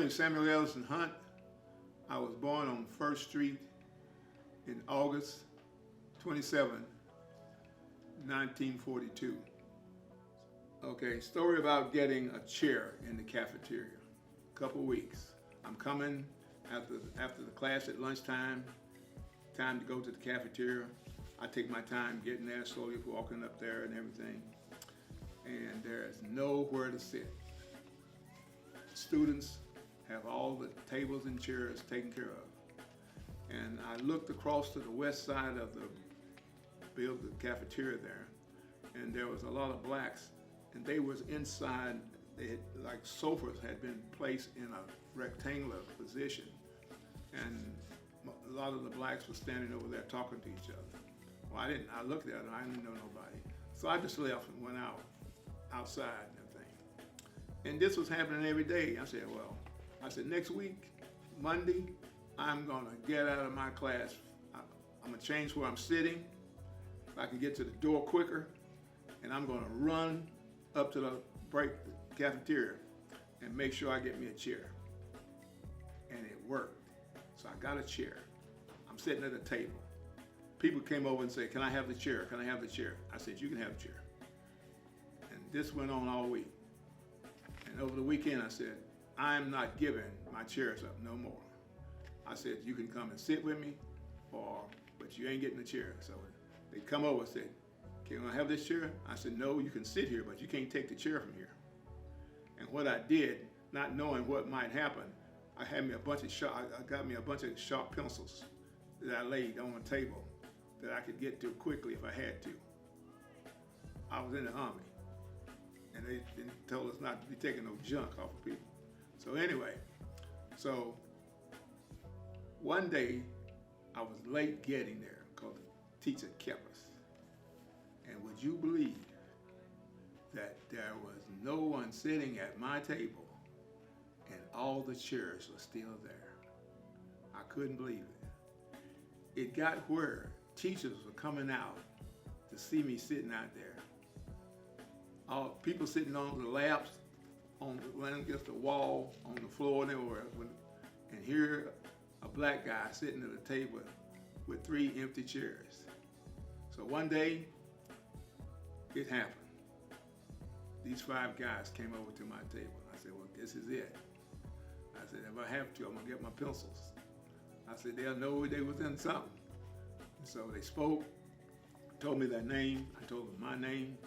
name is Samuel Ellison Hunt. I was born on 1st Street in August 27, 1942. Okay, story about getting a chair in the cafeteria. Couple weeks. I'm coming after the class at lunchtime, time to go to the cafeteria. I take my time getting there, slowly walking up there and everything. And there's nowhere to sit. Students have all the tables and chairs taken care of. And I looked across to the west side of the cafeteria there, and there was a lot of blacks, and they was inside. They had, like, sofas had been placed in a rectangular position, and a lot of the blacks were standing over there talking to each other. Well, I looked at them, I didn't know nobody. So I just left and went outside and everything. And this was happening every day. I said, next week, Monday, I'm gonna get out of my class. I'm gonna change where I'm sitting, if I can get to the door quicker, and I'm gonna run up to the cafeteria and make sure I get me a chair. And it worked. So I got a chair. I'm sitting at a table. People came over and said, can I have the chair? Can I have the chair? I said, you can have the chair. And this went on all week. And over the weekend I said, I'm not giving my chairs up no more. I said, you can come and sit with me, but you ain't getting the chair. So they come over and said, can I have this chair? I said, no, you can sit here, but you can't take the chair from here. And what I did, not knowing what might happen, I got me a bunch of sharp pencils that I laid on the table that I could get to quickly if I had to. I was in the Army, and they told us not to be taking no junk off of people. So anyway, one day I was late getting there because the teacher kept us. And would you believe that there was no one sitting at my table and all the chairs were still there? I couldn't believe it. It got where teachers were coming out to see me sitting out there. All people sitting on the laps, laying against the wall, on the floor, and everywhere. And here, a black guy sitting at a table with 3 empty chairs. So one day, it happened. These 5 guys came over to my table. I said, well, this is it. I said, if I have to, I'm gonna get my pencils. I said, they'll know they was in something. And so they spoke, told me their name. I told them my name,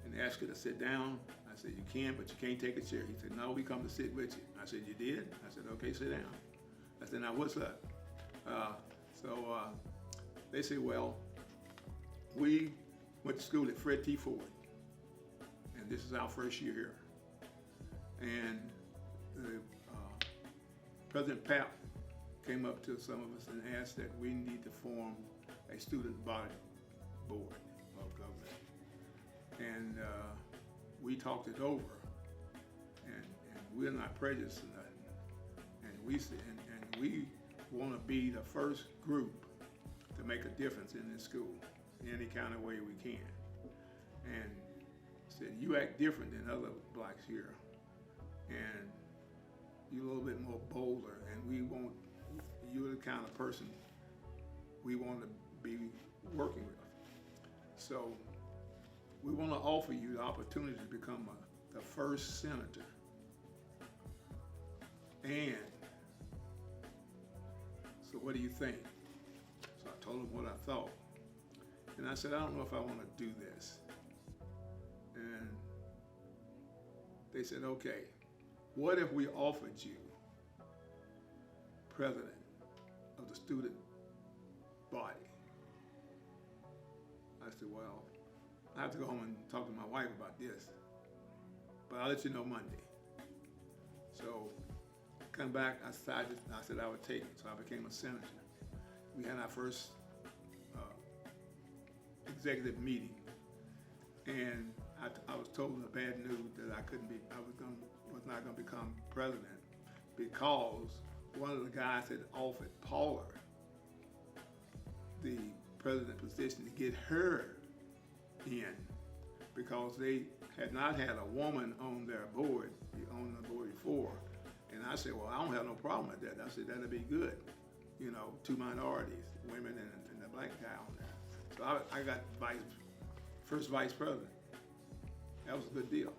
and they asked me to sit down. I said, you can, but you can't take a chair. He said, no, we come to sit with you. I said, you did? I said, okay, sit down. I said, now what's up? They said, well, we went to school at Fred T. Ford, and this is our first year here. And President Pap came up to some of us and asked that we need to form a student body board of government. And we talked it over, and we're not prejudiced or nothing. And we want to be the first group to make a difference in this school in any kind of way we can. And said, you act different than other blacks here, and you're a little bit more bolder, and you're the kind of person we want to be working with. So we want to offer you the opportunity to become the first senator. And so what do you think? So I told them what I thought. And I said, I don't know if I want to do this. And they said, okay, what if we offered you president of the student body? I said, well, I have to go home and talk to my wife about this, but I'll let you know Monday. So come back, I said I would take it, so I became a senator. We had our first executive meeting, and I was told the bad news that I was not going to become president because one of the guys had offered Paula the president position to get her in because they had not had a woman on their board, on the board before, And I said, well, I don't have no problem with that. I said, that'll be good. You know, 2 minorities, women and a black guy on there. So I got first vice president. That was a good deal.